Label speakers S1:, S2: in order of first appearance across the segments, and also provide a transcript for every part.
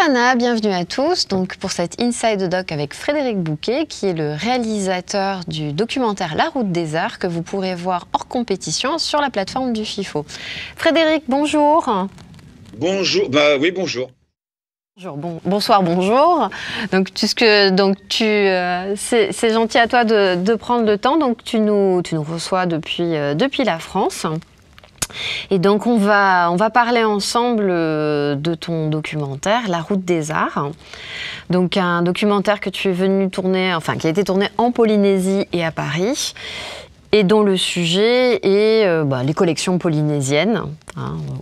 S1: Anna, bienvenue à tous donc pour cette Inside Doc avec Frédéric Bouquet qui est le réalisateur du documentaire La Route des Arts que vous pourrez voir hors compétition sur la plateforme du FIFO. Frédéric, bonjour.
S2: Bonjour, oui bonjour.
S1: Bonsoir, bonjour. Donc, c'est gentil à toi de prendre le temps. Donc, tu nous reçois depuis la France. Et donc, on va parler ensemble de ton documentaire, La Route des Arts. Donc, un documentaire que tu es venu tourner, enfin, qui a été tourné en Polynésie et à Paris, et dont le sujet est les collections polynésiennes,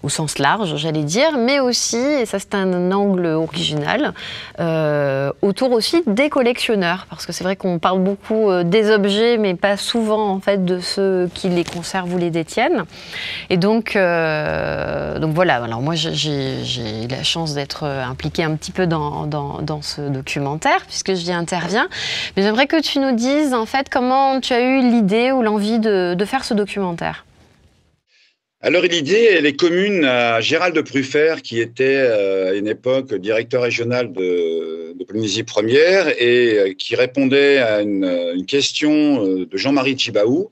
S1: au sens large, j'allais dire, mais aussi, et ça c'est un angle original, autour aussi des collectionneurs, parce que c'est vrai qu'on parle beaucoup des objets, mais pas souvent en fait de ceux qui les conservent ou les détiennent. Et donc voilà. Alors moi j'ai la chance d'être impliquée un petit peu dans ce documentaire, puisque j'y interviens. Mais j'aimerais que tu nous dises en fait comment tu as eu l'idée ou l'envie de faire ce documentaire.
S2: Alors l'idée, elle est commune à Gérald de Pruffert, qui était à une époque directeur régional de Polynésie première et qui répondait à une question de Jean-Marie Tjibaou,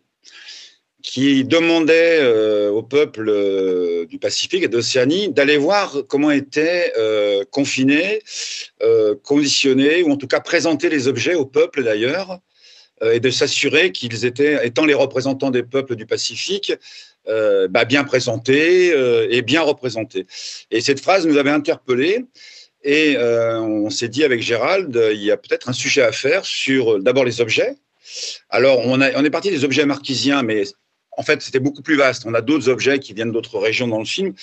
S2: qui demandait au peuple du Pacifique et d'Océanie d'aller voir comment étaient confinés, conditionnés, ou en tout cas présenter les objets au peuple d'ailleurs, et de s'assurer qu'ils étaient, étant les représentants des peuples du Pacifique, bien présentés et bien représentés. Et cette phrase nous avait interpellés, et on s'est dit avec Gérald, il y a peut-être un sujet à faire sur d'abord les objets. Alors on est parti des objets marquisiens, mais en fait c'était beaucoup plus vaste. On a d'autres objets qui viennent d'autres régions dans le film.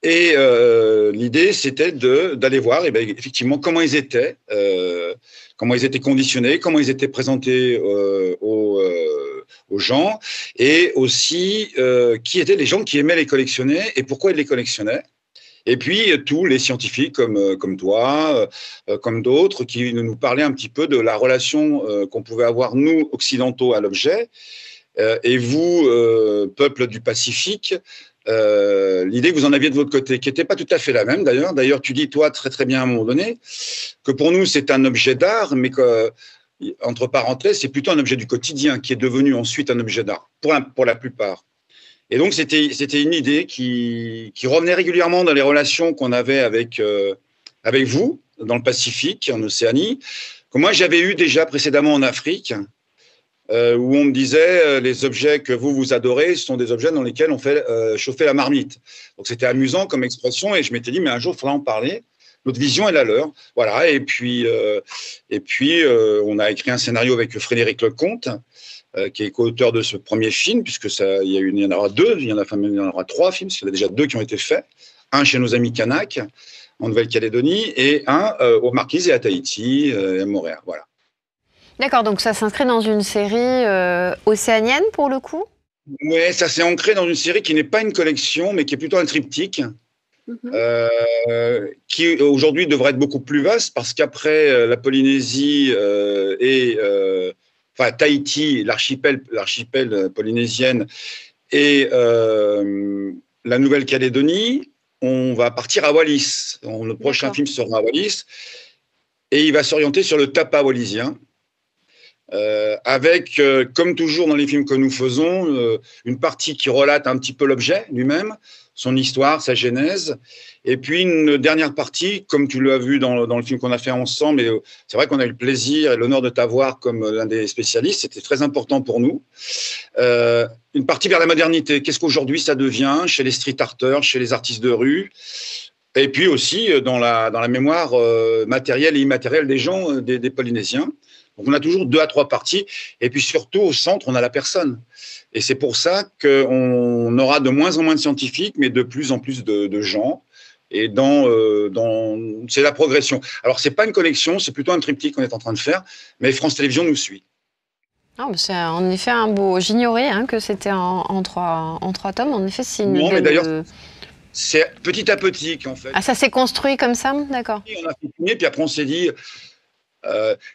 S2: L'idée, c'était d'aller voir effectivement comment ils étaient conditionnés, comment ils étaient présentés aux gens, et aussi qui étaient les gens qui aimaient les collectionner et pourquoi ils les collectionnaient. Et puis tous les scientifiques comme toi, comme d'autres, qui nous parlaient un petit peu de la relation qu'on pouvait avoir, nous, occidentaux, à l'objet, et vous, peuple du Pacifique, l'idée que vous en aviez de votre côté, qui n'était pas tout à fait la même d'ailleurs. D'ailleurs, tu dis, toi, très très bien à un moment donné, que pour nous, c'est un objet d'art, mais que, entre parenthèses, c'est plutôt un objet du quotidien qui est devenu ensuite un objet d'art, pour la plupart. Et donc, c'était une idée qui revenait régulièrement dans les relations qu'on avait avec vous, dans le Pacifique, en Océanie, que moi, j'avais eu déjà précédemment en Afrique, où on me disait les objets que vous adorez sont des objets dans lesquels on fait chauffer la marmite. Donc c'était amusant comme expression, et je m'étais dit mais un jour il faudra en parler. Notre vision est la leur, voilà. Et puis on a écrit un scénario avec Frédéric Lecomte, qui est co-auteur de ce premier film, puisque il y en aura deux, il y en aura trois films, parce qu'il y en a déjà deux qui ont été faits, un chez nos amis Kanak en Nouvelle-Calédonie et un aux Marquises et à Tahiti et à Montréal, voilà.
S1: D'accord, donc ça s'inscrit dans une série océanienne pour le coup ?
S2: Oui, ça s'est ancré dans une série qui n'est pas une collection, mais qui est plutôt un triptyque, qui aujourd'hui devrait être beaucoup plus vaste, parce qu'après la Polynésie Tahiti, l'archipel polynésienne et la Nouvelle-Calédonie, on va partir à Wallis. Le prochain film sera à Wallis, et il va s'orienter sur le tapa wallisien. Avec, comme toujours dans les films que nous faisons, une partie qui relate un petit peu l'objet lui-même, son histoire, sa genèse, et puis une dernière partie, comme tu l'as vu dans le film qu'on a fait ensemble, et c'est vrai qu'on a eu le plaisir et l'honneur de t'avoir comme l'un des spécialistes, c'était très important pour nous, une partie vers la modernité. Qu'est-ce qu'aujourd'hui ça devient chez les street arters, chez les artistes de rue, et puis aussi dans la mémoire matérielle et immatérielle des gens, des Polynésiens. Donc on a toujours 2 à 3 parties, et puis surtout au centre on a la personne, et c'est pour ça qu'on aura de moins en moins de scientifiques, mais de plus en plus de gens, et c'est la progression. Alors c'est pas une collection, c'est plutôt un triptyque qu'on est en train de faire, mais France Télévisions nous suit.
S1: C'est en effet un beau. J'ignorais que c'était en trois tomes. En effet, c'est une.
S2: Non, mais d'ailleurs, c'est petit à petit qu'en fait.
S1: Ah, ça s'est construit comme ça, d'accord.
S2: On a continué, puis après on s'est dit.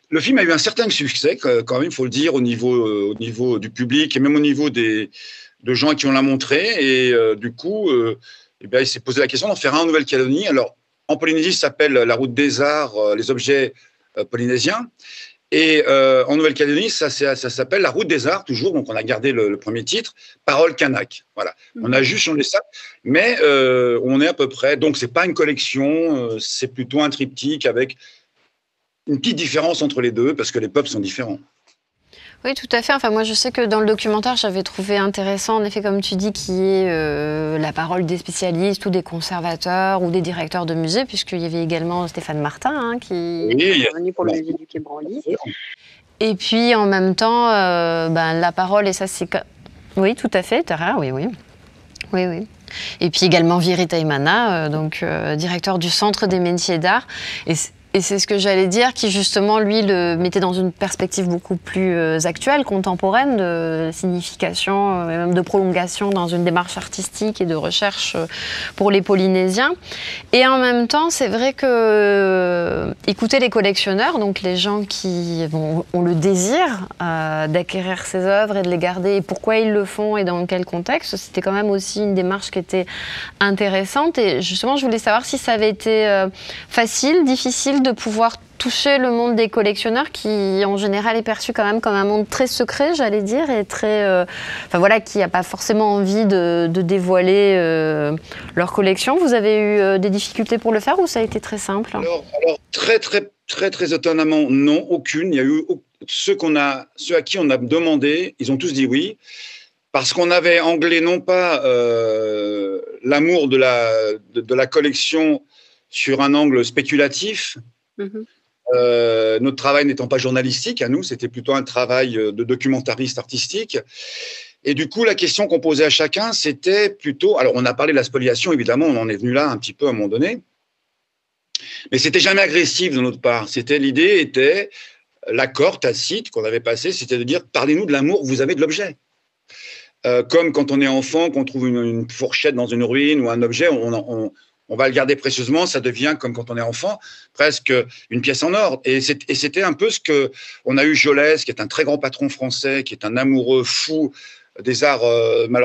S2: Le film a eu un certain succès, quand même, il faut le dire, au niveau du public et même au niveau de gens qui on l'a montré. Et du coup, il s'est posé la question d'en faire un en Nouvelle-Calédonie. Alors, en Polynésie, ça s'appelle la route des arts, les objets polynésiens. Et en Nouvelle-Calédonie, ça s'appelle la route des arts, toujours. Donc, on a gardé le premier titre, Parole Kanak. Voilà. On a juste changé ça, mais on est à peu près. Donc, c'est pas une collection, c'est plutôt un triptyque avec une petite différence entre les deux, parce que les peuples sont différents.
S1: Oui, tout à fait. Enfin, moi, je sais que dans le documentaire, j'avais trouvé intéressant, en effet, comme tu dis, qui est la parole des spécialistes ou des conservateurs ou des directeurs de musées, puisqu'il y avait également Stéphane Martin qui est venu pour le musée du Quai Branly. Et puis, en même temps, la parole, et ça, c'est... Oui, tout à fait, Tara, oui. Et puis également Viry Taimana, directeur du Centre des métiers d'art. Et c'est ce que j'allais dire, qui justement, lui, le mettait dans une perspective beaucoup plus actuelle, contemporaine, de signification, et même de prolongation dans une démarche artistique et de recherche pour les Polynésiens. Et en même temps, c'est vrai que écouter les collectionneurs, donc les gens qui ont le désir d'acquérir ces œuvres et de les garder, et pourquoi ils le font et dans quel contexte, c'était quand même aussi une démarche qui était intéressante. Et justement, je voulais savoir si ça avait été facile, difficile de pouvoir toucher le monde des collectionneurs qui, en général, est perçu quand même comme un monde très secret, j'allais dire, et très... qui n'a pas forcément envie de dévoiler leur collection. Vous avez eu des difficultés pour le faire ou ça a été très simple?
S2: Alors très étonnamment, non, aucune. Il y a eu ceux à qui on a demandé, ils ont tous dit oui, parce qu'on avait anglais non pas l'amour de la collection sur un angle spéculatif. Notre travail n'étant pas journalistique, à nous, c'était plutôt un travail de documentariste artistique. Et du coup, la question qu'on posait à chacun, c'était plutôt... Alors, on a parlé de la spoliation, évidemment, on en est venu là un petit peu à un moment donné. Mais c'était jamais agressif de notre part. L'idée était, l'accord tacite qu'on avait passé, c'était de dire, parlez-nous de l'amour que vous avez de l'objet. Comme quand on est enfant, qu'on trouve une fourchette dans une ruine ou un objet, on va le garder précieusement, ça devient, comme quand on est enfant, presque une pièce en or. Et c'était un peu ce que... On a eu Jolès, qui est un très grand patron français, qui est un amoureux fou des arts,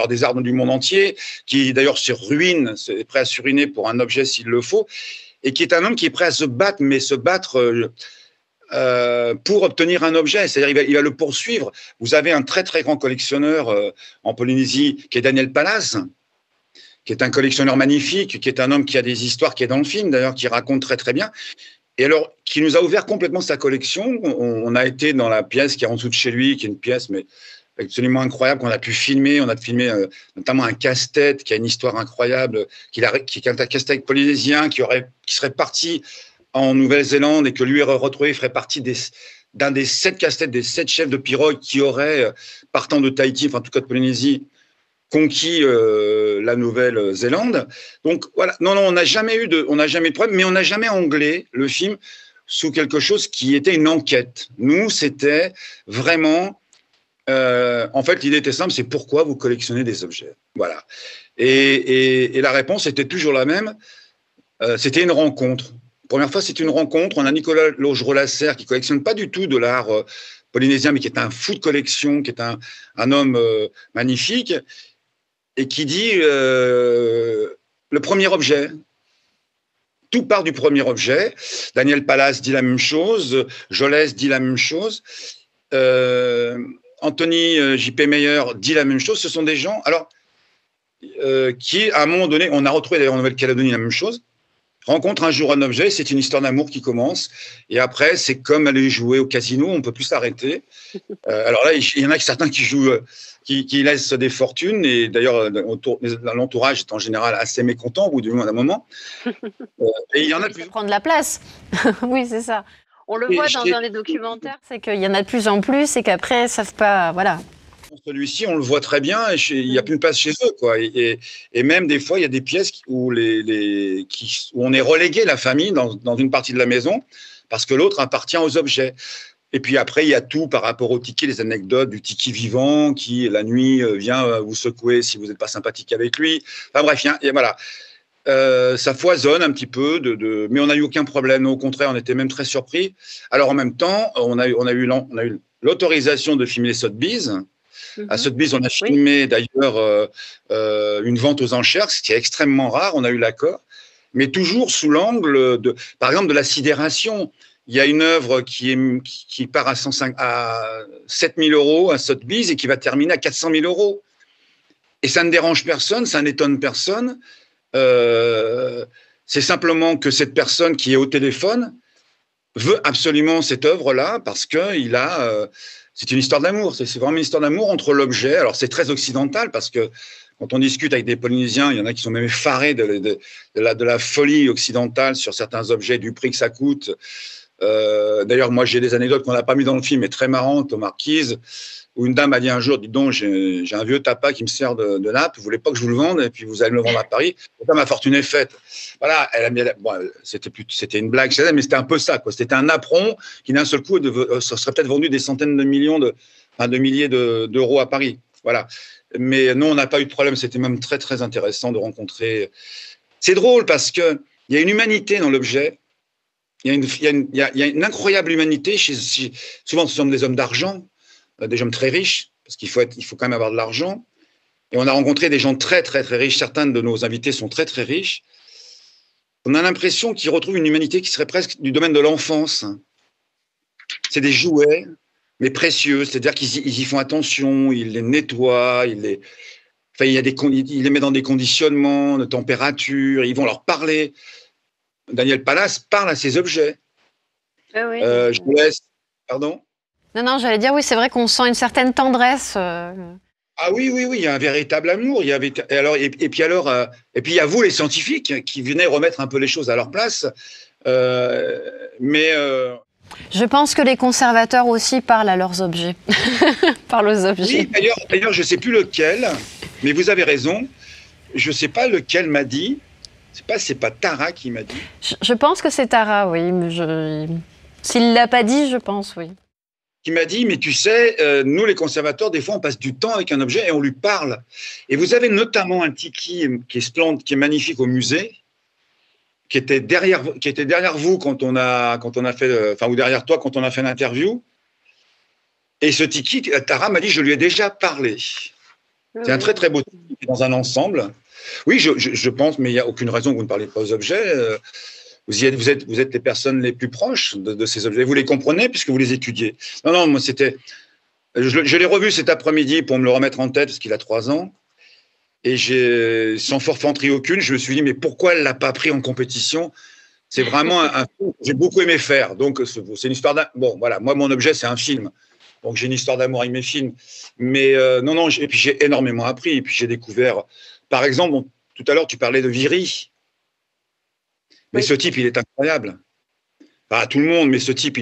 S2: des arts du monde entier, qui d'ailleurs se ruine, est prêt à se ruiner pour un objet s'il le faut, et qui est un homme qui est prêt à se battre, mais se battre pour obtenir un objet. C'est-à-dire il va le poursuivre. Vous avez un très très grand collectionneur en Polynésie, qui est Daniel Palas, qui est un collectionneur magnifique, qui est un homme qui a des histoires, qui est dans le film d'ailleurs, qui raconte très très bien, et alors qui nous a ouvert complètement sa collection. On a été dans la pièce qui est en dessous de chez lui, qui est une pièce mais absolument incroyable, qu'on a pu filmer. On a filmé notamment un casse-tête qui a une histoire incroyable, qui est un casse-tête polynésien qui serait parti en Nouvelle-Zélande et que lui aurait retrouvé, ferait partie d'un des 7 casse-têtes, des 7 chefs de pirogue qui auraient, partant de Tahiti, enfin en tout cas de Polynésie, conquis la Nouvelle-Zélande. Donc voilà, non, on n'a jamais eu de problème, mais on n'a jamais anglais le film sous quelque chose qui était une enquête. Nous, c'était vraiment... en fait, l'idée était simple, c'est pourquoi vous collectionnez des objets. Voilà. Et la réponse était toujours la même. C'était une rencontre. Première fois, c'est une rencontre. On a Nicolas Loge-Rolasser qui collectionne pas du tout de l'art polynésien, mais qui est un fou de collection, qui est un homme magnifique, et qui dit le premier objet. Tout part du premier objet. Daniel Palas dit la même chose. Jolès dit la même chose. Anthony J.P. Meyer dit la même chose. Ce sont des gens, alors, qui, à un moment donné, on a retrouvé d'ailleurs en Nouvelle-Calédonie la même chose, rencontre un jour un objet, c'est une histoire d'amour qui commence, et après, c'est comme aller jouer au casino, on ne peut plus s'arrêter. Alors là, il y en a certains qui jouent, qui laissent des fortunes, et d'ailleurs, l'entourage est en général assez mécontent au bout d'un moment. Et il y en a
S1: plus. Prendre la place. Oui, c'est ça. On le voit dans les documentaires, c'est qu'il y en a de plus en plus et qu'après, ils ne savent pas... Voilà.
S2: Celui-ci, on le voit très bien, et il n'y a plus de place chez eux, quoi. Et même des fois, il y a des pièces où on est relégué, la famille, dans une partie de la maison, parce que l'autre appartient aux objets. Et puis après, il y a tout par rapport au tiki, les anecdotes du tiki vivant, qui, la nuit, vient vous secouer si vous n'êtes pas sympathique avec lui. Enfin bref, voilà. Ça foisonne un petit peu, mais on n'a eu aucun problème. Au contraire, on était même très surpris. Alors en même temps, on a eu l'autorisation de filmer les Sotheby's. À Sotheby's, on a filmé d'ailleurs une vente aux enchères, ce qui est extrêmement rare. On a eu l'accord. mais toujours sous l'angle, par exemple, de la sidération. Il y a une œuvre qui part à 7 000 euros, à Sotheby's, et qui va terminer à 400 000 euros. Et ça ne dérange personne, ça n'étonne personne. C'est simplement que cette personne qui est au téléphone veut absolument cette œuvre-là parce que c'est une histoire d'amour. C'est vraiment une histoire d'amour entre l'objet. Alors, c'est très occidental parce que quand on discute avec des Polynésiens, il y en a qui sont même effarés de la folie occidentale sur certains objets, du prix que ça coûte. D'ailleurs, moi, j'ai des anecdotes qu'on n'a pas mis dans le film, mais très marrantes, aux Marquises, où une dame a dit un jour, dites donc, j'ai un vieux tapas qui me sert de nappe, vous voulez pas que je vous le vende, et puis vous allez me le vendre à Paris. Pourtant, ma fortune est faite. Voilà, c'était une blague, mais c'était un peu ça, quoi. C'était un napperon qui, d'un seul coup, ça serait peut-être vendu des centaines de millions de milliers d'euros à Paris. Voilà. Mais non, on n'a pas eu de problème. C'était même très, très intéressant de rencontrer. C'est drôle parce qu'il y a une humanité dans l'objet. Il y a une incroyable humanité. Souvent, ce sont des hommes d'argent, des hommes très riches, parce qu'il faut quand même avoir de l'argent. Et on a rencontré des gens très, très, très riches. Certains de nos invités sont très, très riches. On a l'impression qu'ils retrouvent une humanité qui serait presque du domaine de l'enfance. C'est des jouets, mais précieux. C'est-à-dire qu'ils y font attention, ils les nettoient, ils les mettent dans des conditionnements de température, ils vont leur parler. Daniel Palas parle à ses objets.
S1: Oui.
S2: Je vous laisse. Pardon ?
S1: Non, j'allais dire, oui, c'est vrai qu'on sent une certaine tendresse.
S2: Ah oui, il y a un véritable amour. Et puis il y a vous, les scientifiques, qui venez remettre un peu les choses à leur place.
S1: Je pense que les conservateurs aussi parlent à leurs objets. Parlent aux objets.
S2: Oui, d'ailleurs, je ne sais plus lequel, mais vous avez raison. Je ne sais pas lequel m'a dit. C'est pas Tara qui m'a dit.
S1: Je pense que c'est Tara, oui. S'il ne l'a pas dit, je pense, oui.
S2: Qui m'a dit, mais tu sais, nous les conservateurs, des fois, on passe du temps avec un objet et on lui parle. Et vous avez notamment un tiki qui est splendide, qui est magnifique au musée, qui était derrière vous quand on a fait, ou derrière toi quand on a fait l'interview. Et ce tiki, Tara m'a dit, je lui ai déjà parlé. C'est un très très beau tiki dans un ensemble. Oui, je pense, mais il n'y a aucune raison que vous ne parliez pas aux objets. Vous êtes les personnes les plus proches de ces objets. Vous les comprenez puisque vous les étudiez. Non, moi c'était. Je l'ai revu cet après-midi pour me le remettre en tête parce qu'il a 3 ans. Et sans forfanterie aucune, je me suis dit, mais pourquoi elle ne l'a pas pris en compétition? C'est vraiment un film que j'ai beaucoup aimé faire. Donc, c'est une histoire d'amour. Bon, voilà, moi, mon objet, c'est un film. Donc, j'ai une histoire d'amour avec mes films. Mais non, et puis j'ai énormément appris. Et puis j'ai découvert, par exemple, tout à l'heure, tu parlais de Viry. Mais ce type, il est incroyable. Pas tout le monde, mais ce type,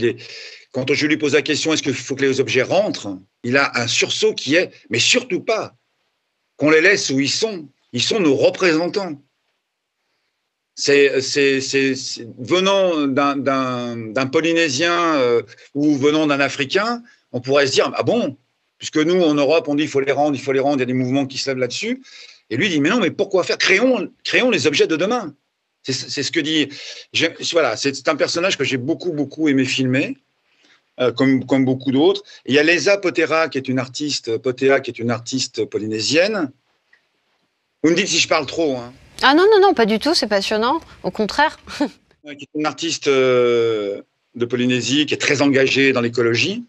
S2: quand je lui pose la question, est-ce qu'il faut que les objets rentrent? Il a un sursaut qui est, mais surtout pas, qu'on les laisse où ils sont. Ils sont nos représentants. Venant d'un Polynésien ou venant d'un Africain, on pourrait se dire, ah bon, puisque nous, en Europe, on dit il faut les rendre, il y a des mouvements qui se lèvent là-dessus. Et lui il dit, mais non, mais pourquoi faire? Créons les objets de demain. C'est ce que dit. Voilà, c'est un personnage que j'ai beaucoup, beaucoup aimé filmer, comme beaucoup d'autres. Il y a Lesa Potea, qui est une artiste polynésienne. Vous me dites si je parle trop. Hein.
S1: Ah non, pas du tout, c'est passionnant. Au contraire.
S2: Qui est une artiste de Polynésie, qui est très engagée dans l'écologie.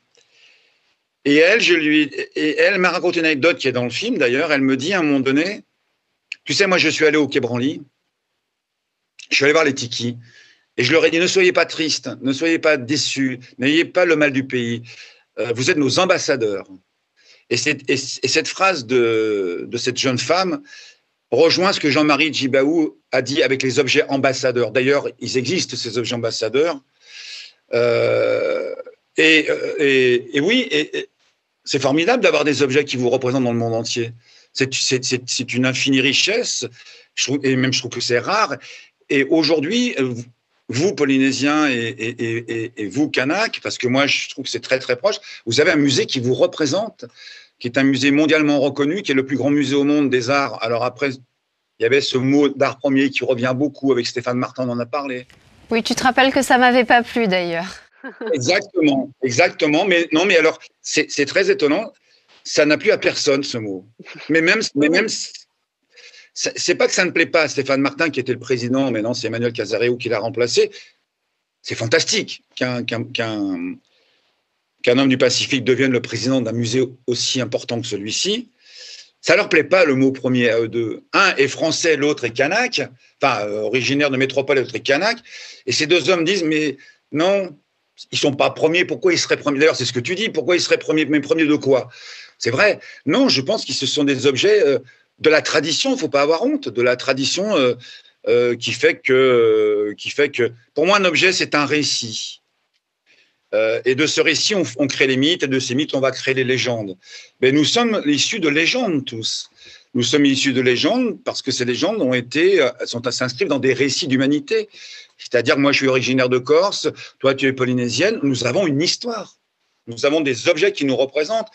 S2: Et elle m'a raconté une anecdote qui est dans le film, d'ailleurs. Elle me dit à un moment donné, tu sais, moi, je suis allé au Quai Branly. Je suis allé voir les tikis et je leur ai dit, ne soyez pas tristes, ne soyez pas déçus, n'ayez pas le mal du pays. Vous êtes nos ambassadeurs. Et cette phrase de cette jeune femme rejoint ce que Jean-Marie Djibaou a dit avec les objets ambassadeurs. D'ailleurs, ils existent, ces objets ambassadeurs. Oui, c'est formidable d'avoir des objets qui vous représentent dans le monde entier. C'est une infinie richesse, je trouve que c'est rare. Et aujourd'hui, vous, Polynésiens, et vous, Kanak, parce que moi, je trouve que c'est très, très proche, vous avez un musée qui vous représente, qui est un musée mondialement reconnu, qui est le plus grand musée au monde des arts. Alors après, il y avait ce mot d'art premier qui revient beaucoup, avec Stéphane Martin, on en a parlé.
S1: Oui, tu te rappelles que ça ne m'avait pas plu, d'ailleurs.
S2: Exactement. Mais non, mais alors, c'est très étonnant. Ça n'a plu à personne, ce mot. Mais même c'est pas que ça ne plaît pas à Stéphane Martin, qui était le président, mais non, c'est Emmanuel Casareo qui l'a remplacé. C'est fantastique qu'un homme du Pacifique devienne le président d'un musée aussi important que celui-ci. Ça leur plaît pas, le mot premier à eux deux. Un est français, l'autre est kanak, enfin, originaire de métropole, l'autre est kanak. Et ces deux hommes disent, mais non, ils sont pas premiers, pourquoi ils seraient premiers? D'ailleurs, c'est ce que tu dis, pourquoi ils seraient premiers? Mais premiers de quoi? C'est vrai. Non, je pense que ce sont des objets de la tradition, il ne faut pas avoir honte, de la tradition qui fait que, pour moi, un objet, c'est un récit. Et de ce récit, on crée les mythes, et de ces mythes, on va créer les légendes. Mais nous sommes issus de légendes tous. Nous sommes issus de légendes parce que ces légendes s'inscrivent dans des récits d'humanité. C'est-à-dire, moi, je suis originaire de Corse, toi, tu es polynésienne. Nous avons une histoire. Nous avons des objets qui nous représentent.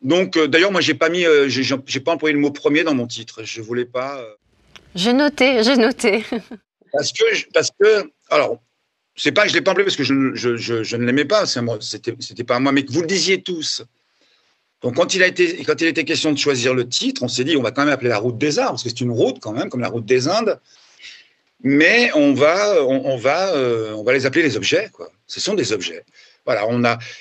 S2: Donc, d'ailleurs, moi, j'ai pas employé le mot premier dans mon titre. Je voulais pas.
S1: J'ai noté.
S2: Parce que, alors. C'est pas que je l'ai pas employé parce que je ne l'aimais pas, c'était pas à moi, mais que vous le disiez tous. Donc quand il était question de choisir le titre, on s'est dit on va quand même appeler la route des arts parce que c'est une route quand même comme la route des Indes, mais on va les appeler les objets quoi. Ce sont des objets. Voilà,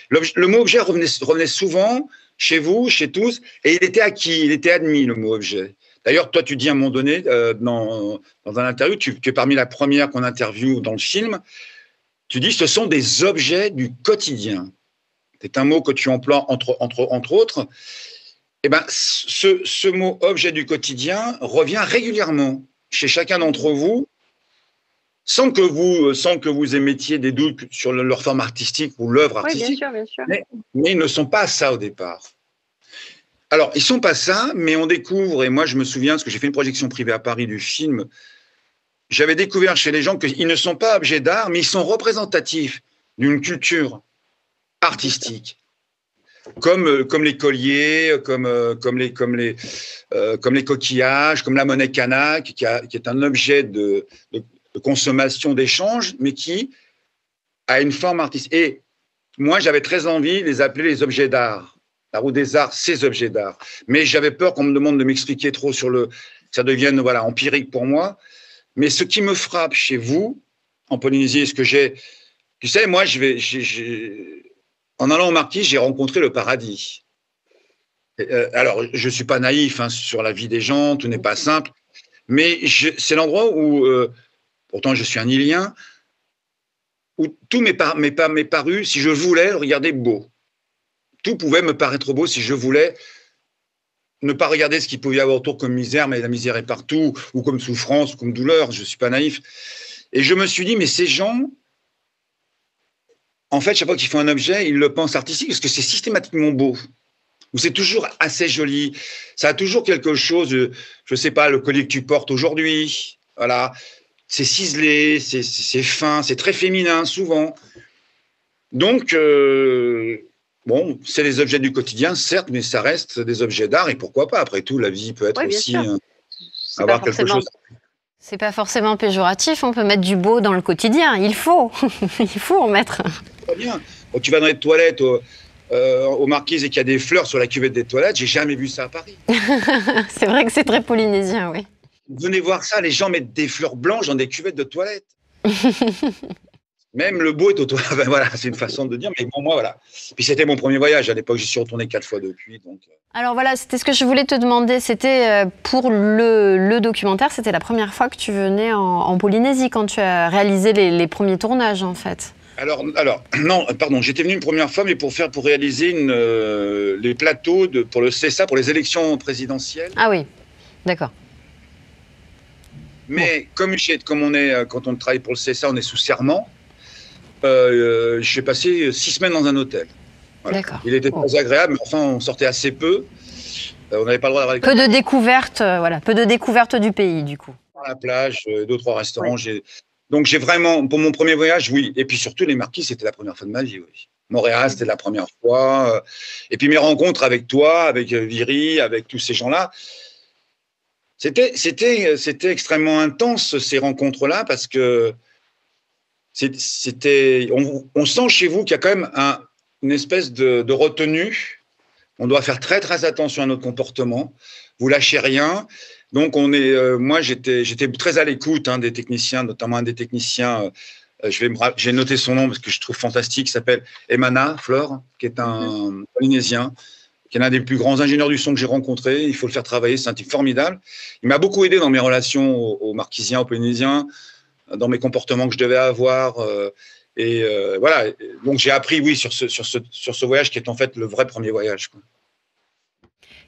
S2: le mot objet revenait souvent chez vous, chez tous, et il était acquis, il était admis le mot objet. D'ailleurs, toi, tu dis à un moment donné dans un interview, tu es parmi la première qu'on interviewe dans le film. Tu dis ce sont des objets du quotidien. C'est un mot que tu emploies entre autres. Eh ben, ce mot objet du quotidien revient régulièrement chez chacun d'entre vous, sans que vous émettiez des doutes sur leur forme artistique ou l'œuvre artistique.
S1: Oui, bien sûr.
S2: Mais ils ne sont pas ça au départ. Alors, ils ne sont pas ça, mais on découvre, et moi je me souviens, parce que j'ai fait une projection privée à Paris du film, j'avais découvert chez les gens qu'ils ne sont pas objets d'art, mais ils sont représentatifs d'une culture artistique, comme les colliers, comme les coquillages, comme la monnaie kanak, qui est un objet de consommation, d'échange, mais qui a une forme artistique. Et moi, j'avais très envie de les appeler les objets d'art. La route des arts, ces objets d'art. Mais j'avais peur qu'on me demande de m'expliquer trop ça devienne empirique pour moi. Mais ce qui me frappe chez vous, en Polynésie, ce que j'ai... Tu sais, moi, en allant au Marquis, j'ai rencontré le paradis. Alors, je ne suis pas naïf sur la vie des gens, tout n'est pas simple, mais c'est l'endroit où, pourtant je suis un Ilien, où tout m'est paru, si je voulais, regarder beau. Tout pouvait me paraître beau si je voulais ne pas regarder ce qu'il pouvait y avoir autour comme misère, mais la misère est partout, ou comme souffrance, ou comme douleur, je ne suis pas naïf. Et je me suis dit, mais ces gens, en fait, chaque fois qu'ils font un objet, ils le pensent artistique, parce que c'est systématiquement beau, ou c'est toujours assez joli, ça a toujours quelque chose, je ne sais pas, le collier que tu portes aujourd'hui, voilà, c'est ciselé, c'est fin, c'est très féminin, souvent. Donc... bon, c'est des objets du quotidien, certes, mais ça reste des objets d'art. Et pourquoi pas? Après tout, la vie peut être aussi avoir quelque chose.
S1: C'est pas forcément péjoratif. On peut mettre du beau dans le quotidien. Il faut en mettre.
S2: Très bien. Quand tu vas dans les toilettes aux Marquises et qu'il y a des fleurs sur la cuvette des toilettes, j'ai jamais vu ça à Paris.
S1: C'est vrai que c'est très polynésien, oui.
S2: Venez voir ça. Les gens mettent des fleurs blanches dans des cuvettes de toilettes. Même le beau est auto. Ben voilà, c'est une façon de dire, mais bon, moi, voilà. Puis c'était mon premier voyage. À l'époque, j'y suis retourné 4 fois depuis. Donc...
S1: Alors voilà, c'était ce que je voulais te demander. C'était pour le documentaire, c'était la première fois que tu venais en Polynésie, quand tu as réalisé les premiers tournages, en fait.
S2: Alors, non, pardon, j'étais venu une première fois, mais pour réaliser les plateaux pour le CSA, pour les élections présidentielles.
S1: Ah oui, d'accord.
S2: Mais bon. Quand on travaille pour le CSA, on est sous serment. J'ai passé 6 semaines dans un hôtel. Voilà. D'accord. Il était très agréable, mais enfin, on sortait assez peu. On n'avait pas le droit d'avoir...
S1: Peu de découvertes du pays, du coup.
S2: À la plage, 2 ou 3 restaurants. Ouais. Donc, j'ai vraiment, pour mon premier voyage, oui. Et puis surtout, les Marquises, c'était la première fois de ma vie, oui. Montréal, c'était la première fois. Et puis mes rencontres avec toi, avec Viri, avec tous ces gens-là, c'était extrêmement intense, ces rencontres-là, parce que on sent chez vous qu'il y a quand même une espèce de retenue. On doit faire très, très attention à notre comportement. Vous lâchez rien. Donc, moi, j'étais très à l'écoute des techniciens, notamment un des techniciens, j'ai noté son nom parce que je trouve fantastique, il s'appelle Emana Flore, qui est un Polynésien, qui est l'un des plus grands ingénieurs du son que j'ai rencontré. Il faut le faire travailler, c'est un type formidable. Il m'a beaucoup aidé dans mes relations aux Marquisiens, aux Polynésiens, dans mes comportements que je devais avoir. Voilà. Donc, j'ai appris, oui, sur ce voyage qui est en fait le vrai premier voyage, quoi.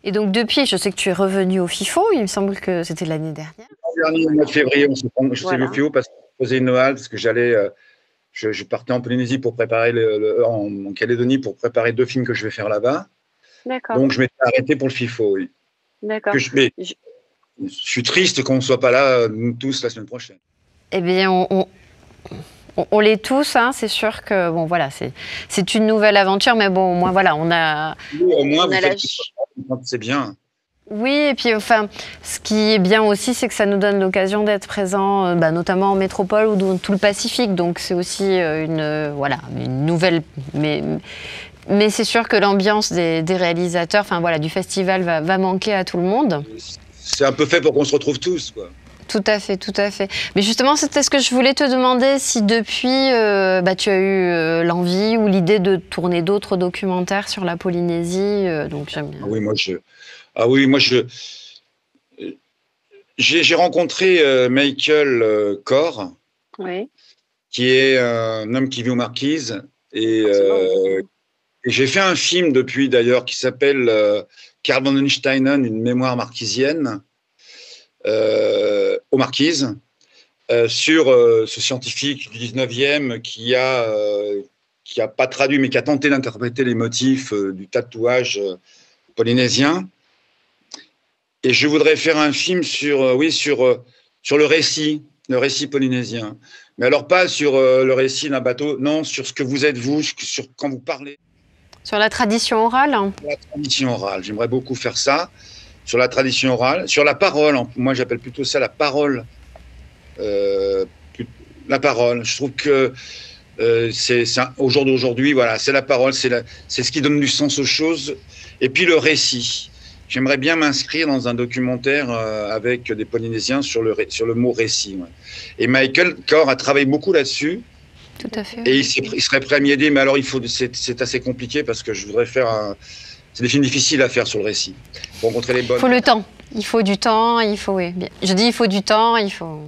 S1: Et donc, depuis, je sais que tu es revenu au FIFO. Il me semble que c'était l'année dernière.
S2: L'an dernier, au mois de février, je suis venu au FIFO parce que je faisais une Noël, parce que je partais en Polynésie pour préparer en Calédonie pour préparer 2 films que je vais faire là-bas.
S3: D'accord.
S2: Donc, je m'étais arrêté pour le FIFO, oui.
S3: D'accord.
S2: Mais je suis triste qu'on ne soit pas là, nous tous, la semaine prochaine.
S1: Eh bien, on l'est tous, hein, c'est sûr que bon, voilà, c'est une nouvelle aventure, mais bon, au moins, voilà, on a.
S2: Oui, au moins, c'est bien.
S1: Oui, et puis enfin, ce qui est bien aussi, c'est que ça nous donne l'occasion d'être présents, notamment en métropole ou dans tout le Pacifique. Donc c'est aussi une nouvelle. Mais c'est sûr que l'ambiance des réalisateurs, enfin voilà, du festival va manquer à tout le monde.
S2: C'est un peu fait pour qu'on se retrouve tous, quoi.
S1: Tout à fait, tout à fait. Mais justement, c'était ce que je voulais te demander, si depuis, tu as eu l'envie ou l'idée de tourner d'autres documentaires sur la Polynésie. Donc j'aime bien.
S2: J'ai rencontré Michael Corr,
S3: oui.
S2: qui est un homme qui vit aux Marquises. Et j'ai fait un film depuis, d'ailleurs, qui s'appelle Karl von Einsteinen, une mémoire marquisienne, aux Marquises, sur ce scientifique du 19e qui a pas traduit, mais qui a tenté d'interpréter les motifs du tatouage polynésien. Et je voudrais faire un film sur le récit polynésien. Mais alors pas sur le récit d'un bateau, non, sur ce que vous êtes vous, sur quand vous parlez.
S1: Sur la tradition orale.
S2: La tradition orale, j'aimerais beaucoup faire ça. Sur la tradition orale, sur la parole, moi j'appelle plutôt ça la parole. La parole, je trouve que au jour d'aujourd'hui, voilà, c'est la parole, c'est ce qui donne du sens aux choses. Et puis le récit. J'aimerais bien m'inscrire dans un documentaire avec des Polynésiens sur le mot récit. Ouais. Et Michael Corr a travaillé beaucoup là-dessus.
S1: Tout à fait.
S2: Et il serait prêt à m'y aider, mais alors c'est assez compliqué parce que je voudrais faire c'est des films difficiles à faire sur le récit. Pour rencontrer les bonnes.
S1: Il faut le temps. Il faut du temps. Oui. Je dis il faut du temps. Il faut.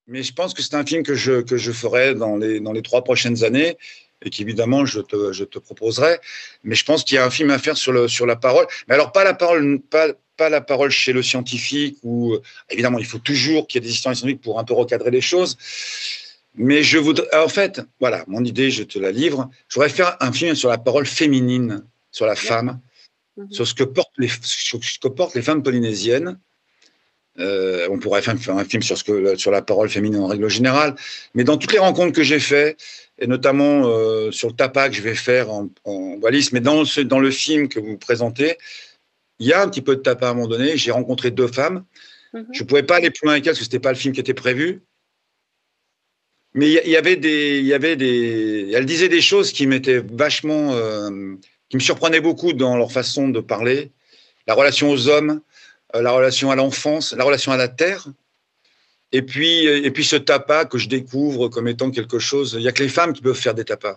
S2: Mais je pense que c'est un film que je ferai dans les 3 prochaines années. Et qu'évidemment, je te proposerai. Mais je pense qu'il y a un film à faire sur la parole. Mais alors, pas la parole chez le scientifique, où, évidemment, il faut toujours qu'il y ait des histoires scientifiques pour un peu recadrer les choses. Mais je voudrais, en fait, voilà, mon idée, je te la livre. Je voudrais faire un film sur la parole féminine, sur la femme, sur ce que portent les femmes polynésiennes. On pourrait faire un film sur la parole féminine en règle générale. Mais dans toutes les rencontres que j'ai faites, et notamment sur le tapas que je vais faire en Wallis, mais dans le film que vous présentez, il y a un petit peu de tapas à un moment donné. J'ai rencontré 2 femmes. Je ne pouvais pas aller plus loin avec elles parce que ce n'était pas le film qui était prévu. Mais elles disaient des choses qui m'étaient vachement, qui me surprenaient beaucoup dans leur façon de parler. La relation aux hommes, la relation à l'enfance, la relation à la terre. Et puis ce tapas que je découvre comme étant quelque chose. Il n'y a que les femmes qui peuvent faire des tapas.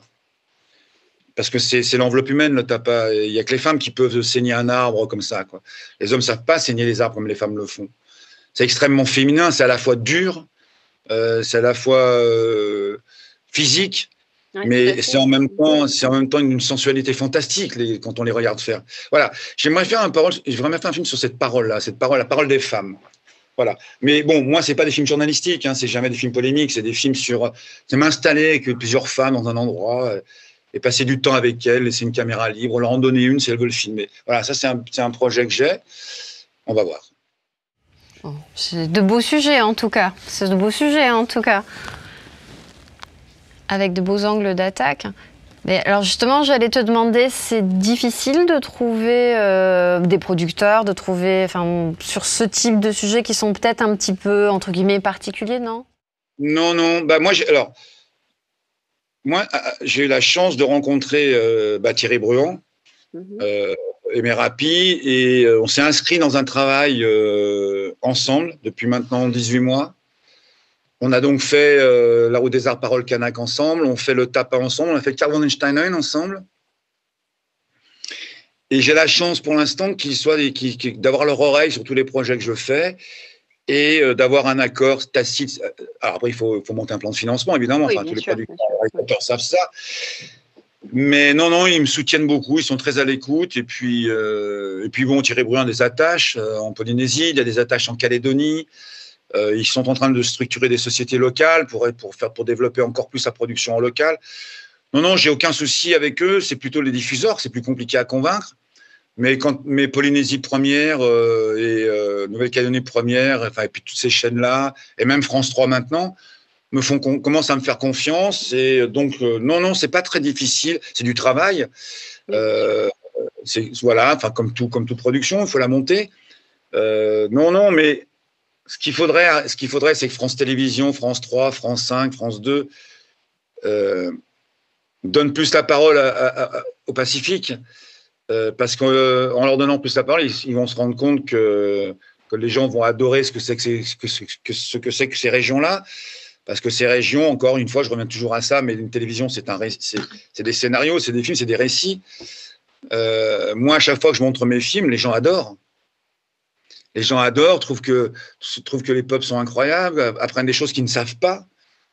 S2: Parce que c'est l'enveloppe humaine, le tapas. Il n'y a que les femmes qui peuvent saigner un arbre comme ça, quoi. Les hommes ne savent pas saigner les arbres comme les femmes le font. C'est extrêmement féminin, c'est à la fois dur, c'est à la fois physique, mais c'est en même temps une sensualité fantastique quand on les regarde faire. Voilà, j'aimerais faire un film sur cette parole-là, la parole des femmes. Voilà. Mais bon, moi, c'est pas des films journalistiques, c'est jamais des films polémiques, c'est des films c'est m'installer avec plusieurs femmes dans un endroit et passer du temps avec elles, laisser une caméra libre, leur en donner une si elles veulent filmer. Voilà, ça, c'est un projet que j'ai. On va voir.
S1: Oh, c'est de beaux sujets, en tout cas. Avec de beaux angles d'attaque. Mais alors justement, j'allais te demander, c'est difficile de trouver des producteurs, de trouver, sur ce type de sujets qui sont peut-être un petit peu, entre guillemets, particuliers, non?
S2: Non. Bah, moi, j'ai eu la chance de rencontrer Thierry Bruand, Emerapi, et on s'est inscrit dans un travail ensemble depuis maintenant 18 mois. On a donc fait la route des arts Parole Kanak ensemble, on fait le Tapa ensemble, on a fait Karl von Einstein ensemble. Et j'ai la chance pour l'instant d'avoir leur oreille sur tous les projets que je fais et d'avoir un accord tacite. Alors après, il faut monter un plan de financement, évidemment.
S3: Oui,
S2: enfin, tous les
S3: sûr,
S2: producteurs savent ça. Mais non, ils me soutiennent beaucoup, ils sont très à l'écoute. Et puis bon, Thierry Brun a des attaches en Polynésie, il y a des attaches en Calédonie. Ils sont en train de structurer des sociétés locales pour développer encore plus la production en local. Non, j'ai aucun souci avec eux. C'est plutôt les diffuseurs, c'est plus compliqué à convaincre. Mais Polynésie première et Nouvelle-Calédonie première, et puis toutes ces chaînes-là, et même France 3 maintenant, commencent à me faire confiance. Et donc, non, c'est pas très difficile. C'est du travail. Voilà, enfin, comme toute production, il faut la monter. Non, mais ce qu'il faudrait, c'est que France Télévisions, France 3, France 5, France 2 donnent plus la parole au Pacifique. Parce qu'en leur donnant plus la parole, ils vont se rendre compte que les gens vont adorer ce que c'est que ces régions-là. Parce que ces régions, encore une fois, je reviens toujours à ça, mais une télévision, c'est des scénarios, c'est des films, c'est des récits. Moi, à chaque fois que je montre mes films, les gens adorent. Les gens adorent, trouvent que les peuples sont incroyables, apprennent des choses qu'ils ne savent pas.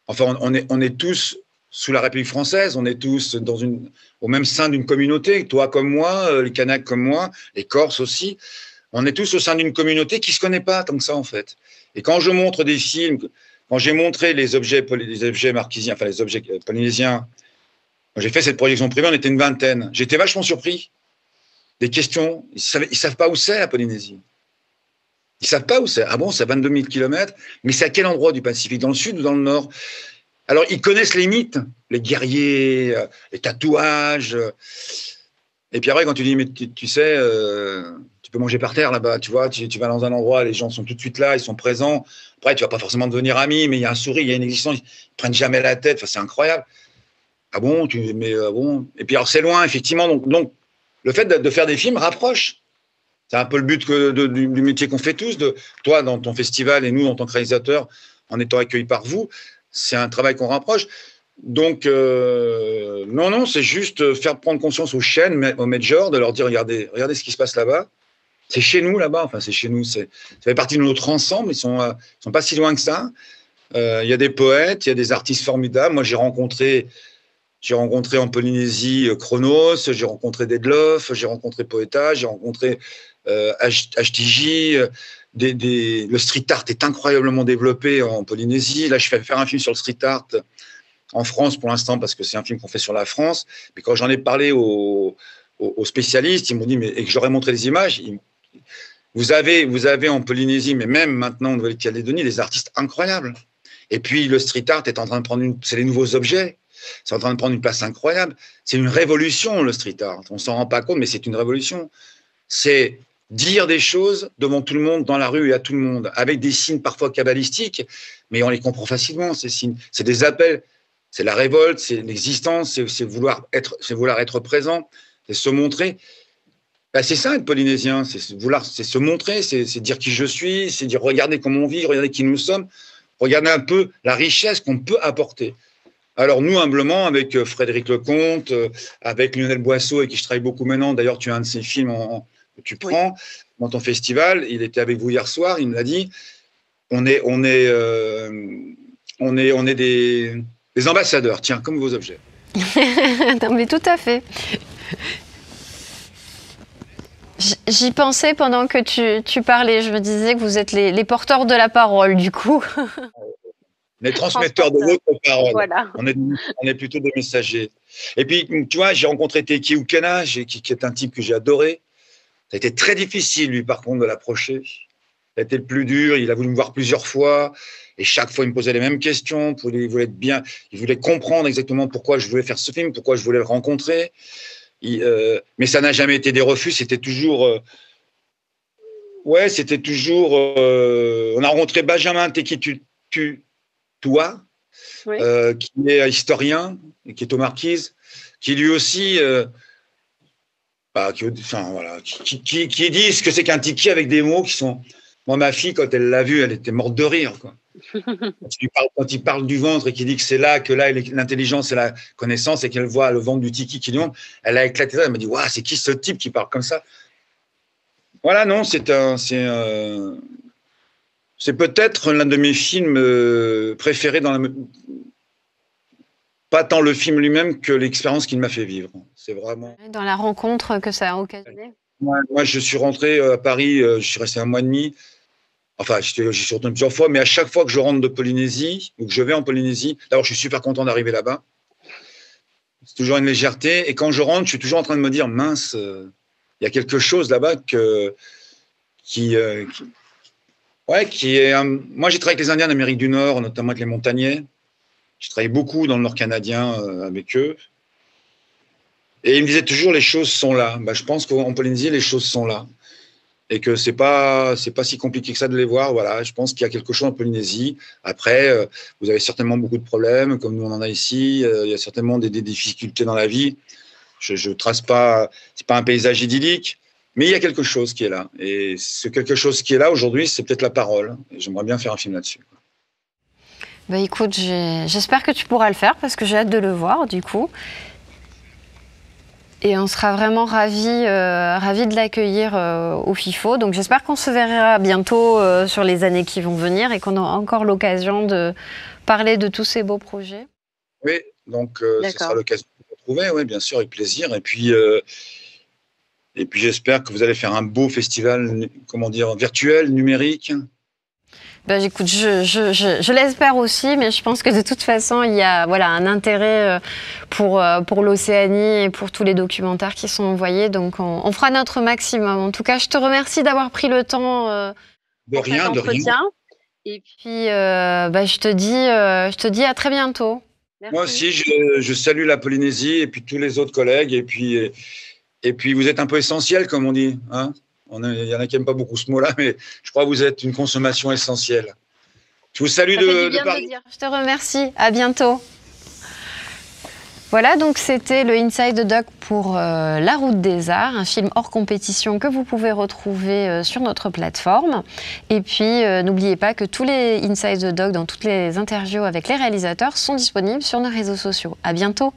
S2: Enfin, on est tous sous la République française, on est tous au même sein d'une communauté, toi comme moi, les Kanaks comme moi, les Corses aussi. On est tous au sein d'une communauté qui ne se connaît pas tant que ça, en fait. Et quand je montre des films, quand j'ai montré les objets marquisiens, enfin les objets polynésiens, quand j'ai fait cette projection privée, on était une vingtaine. J'étais vachement surpris. Des questions, ils ne savent pas où c'est la Polynésie. Ils ne savent pas où c'est. Ah bon, c'est à 22 000 kilomètres, mais c'est à quel endroit du Pacifique? Dans le sud ou dans le nord? Alors, ils connaissent les mythes, les guerriers, les tatouages. Et puis après, quand tu dis, mais tu sais, tu peux manger par terre là-bas, tu vois, tu vas dans un endroit, les gens sont tout de suite là, ils sont présents. Après, tu vas pas forcément devenir ami, mais il y a un sourire, il y a une existence, ils ne prennent jamais la tête, enfin, c'est incroyable. Ah bon, bon. Et puis alors, c'est loin, effectivement. Donc, le fait de faire des films rapproche. C'est un peu le but du métier qu'on fait tous. Toi, dans ton festival, et nous, en tant que réalisateurs, en étant accueillis par vous, c'est un travail qu'on rapproche. Donc, non, c'est juste faire prendre conscience aux chaînes, aux majors, de leur dire, regardez ce qui se passe là-bas. C'est chez nous, là-bas. Enfin, c'est chez nous. Ça fait partie de notre ensemble. Ils sont pas si loin que ça. Il y a des poètes, il y a des artistes formidables. Moi, j'ai rencontré en Polynésie Chronos, j'ai rencontré Deadloff, j'ai rencontré Poeta, j'ai rencontré HTJ. Le street art est incroyablement développé en Polynésie. Là, je fais faire un film sur le street art en France pour l'instant parce que c'est un film qu'on fait sur la France. Mais quand j'en ai parlé aux spécialistes, ils m'ont dit, et que j'aurais montré les images, vous avez en Polynésie, mais même maintenant en Nouvelle-Calédonie, des artistes incroyables. Et puis le street art est en train de prendre c'est les nouveaux objets. C'est en train de prendre une place incroyable. C'est une révolution, le street art. On ne s'en rend pas compte, mais c'est une révolution. C'est dire des choses devant tout le monde, dans la rue et à tout le monde, avec des signes parfois kabbalistiques, mais on les comprend facilement, ces signes. C'est des appels, c'est la révolte, c'est l'existence, c'est vouloir être présent, c'est se montrer. Ben, c'est ça, être polynésien, c'est se montrer, c'est dire qui je suis, c'est dire regardez comment on vit, regardez qui nous sommes, regardez un peu la richesse qu'on peut apporter. Alors nous, humblement, avec Frédéric Lecomte, avec Lionel Boisseau, avec qui je travaille beaucoup maintenant, d'ailleurs tu as un de ces films que tu prends dans ton festival, il était avec vous hier soir, il me l'a dit, on est des ambassadeurs, tiens, comme vos objets.
S1: Non mais tout à fait. J'y pensais pendant que tu parlais, je me disais que vous êtes les porteurs de la parole du coup.
S2: Les transmetteurs de votre parole.
S3: Voilà.
S2: On est plutôt des messagers. Et puis, tu vois, j'ai rencontré Teki Ukena, qui est un type que j'ai adoré. Ça a été très difficile, lui, par contre, de l'approcher. Ça a été le plus dur. Il a voulu me voir plusieurs fois. Et chaque fois, il me posait les mêmes questions. Il voulait être bien. Il voulait comprendre exactement pourquoi je voulais faire ce film, pourquoi je voulais le rencontrer. Mais ça n'a jamais été des refus. C'était toujours... c'était toujours... on a rencontré Benjamin Teki Toi, qui est historien, qui est aux Marquises, qui lui aussi, enfin, voilà, qui disent que c'est qu'un tiki avec des mots qui sont... Moi, ma fille, quand elle l'a vu, elle était morte de rire, quoi. Quand il parle du ventre et qu'il dit que c'est là, que là, l'intelligence et la connaissance, et qu'elle voit le ventre du tiki qui lui monte, elle a éclaté ça. Elle m'a dit, waouh, c'est qui ce type qui parle comme ça? Voilà, non, c'est peut-être l'un de mes films préférés pas tant le film lui-même que l'expérience qu'il m'a fait vivre. C'est vraiment...
S1: Dans la rencontre que ça a occasionné.
S2: Moi, je suis rentré à Paris, je suis resté 1 mois et demi. Enfin, j'y suis retourné plusieurs fois, mais à chaque fois que je rentre de Polynésie, ou que je vais en Polynésie, d'abord, je suis super content d'arriver là-bas. C'est toujours une légèreté. Et quand je rentre, je suis toujours en train de me dire, mince, il y a quelque chose là-bas qui est... Moi, j'ai travaillé avec les Indiens d'Amérique du Nord, notamment avec les montagnais. J'ai travaillé beaucoup dans le Nord canadien avec eux. Et ils me disaient toujours, les choses sont là. Je pense qu'en Polynésie, les choses sont là. Et que c'est pas si compliqué que ça de les voir. Voilà, je pense qu'il y a quelque chose en Polynésie. Après, vous avez certainement beaucoup de problèmes, comme nous on en a ici. Il y a certainement des difficultés dans la vie. Je trace pas, c'est pas un paysage idyllique, mais il y a quelque chose qui est là. Et ce quelque chose qui est là aujourd'hui, c'est peut-être la parole. Et j'aimerais bien faire un film là-dessus.
S1: Écoute, j'espère que tu pourras le faire parce que j'ai hâte de le voir du coup. Et on sera vraiment ravis de l'accueillir au FIFO. Donc j'espère qu'on se verra bientôt sur les années qui vont venir et qu'on aura encore l'occasion de parler de tous ces beaux projets.
S2: Oui, donc ce sera l'occasion de vous retrouver, oui, bien sûr, avec plaisir. Et puis j'espère que vous allez faire un beau festival, comment dire, virtuel, numérique.
S1: Écoute, je l'espère aussi, mais je pense que de toute façon, il y a un intérêt pour l'Océanie et pour tous les documentaires qui sont envoyés. Donc, on fera notre maximum. En tout cas, je te remercie d'avoir pris le temps
S2: de rien.
S1: Et puis, je te dis à très bientôt.
S3: Merci.
S2: Moi aussi, je salue la Polynésie et puis tous les autres collègues. Et puis vous êtes un peu essentiels, comme on dit, hein. Il y en a qui n'aiment pas beaucoup ce mot-là, mais je crois que vous êtes une consommation essentielle. Je vous salue de Paris.
S1: Je te remercie. À bientôt. Voilà, donc c'était le Inside the Doc pour La Route des Arts, un film hors compétition que vous pouvez retrouver sur notre plateforme. Et puis, n'oubliez pas que tous les Inside the Doc, dans toutes les interviews avec les réalisateurs, sont disponibles sur nos réseaux sociaux. À bientôt.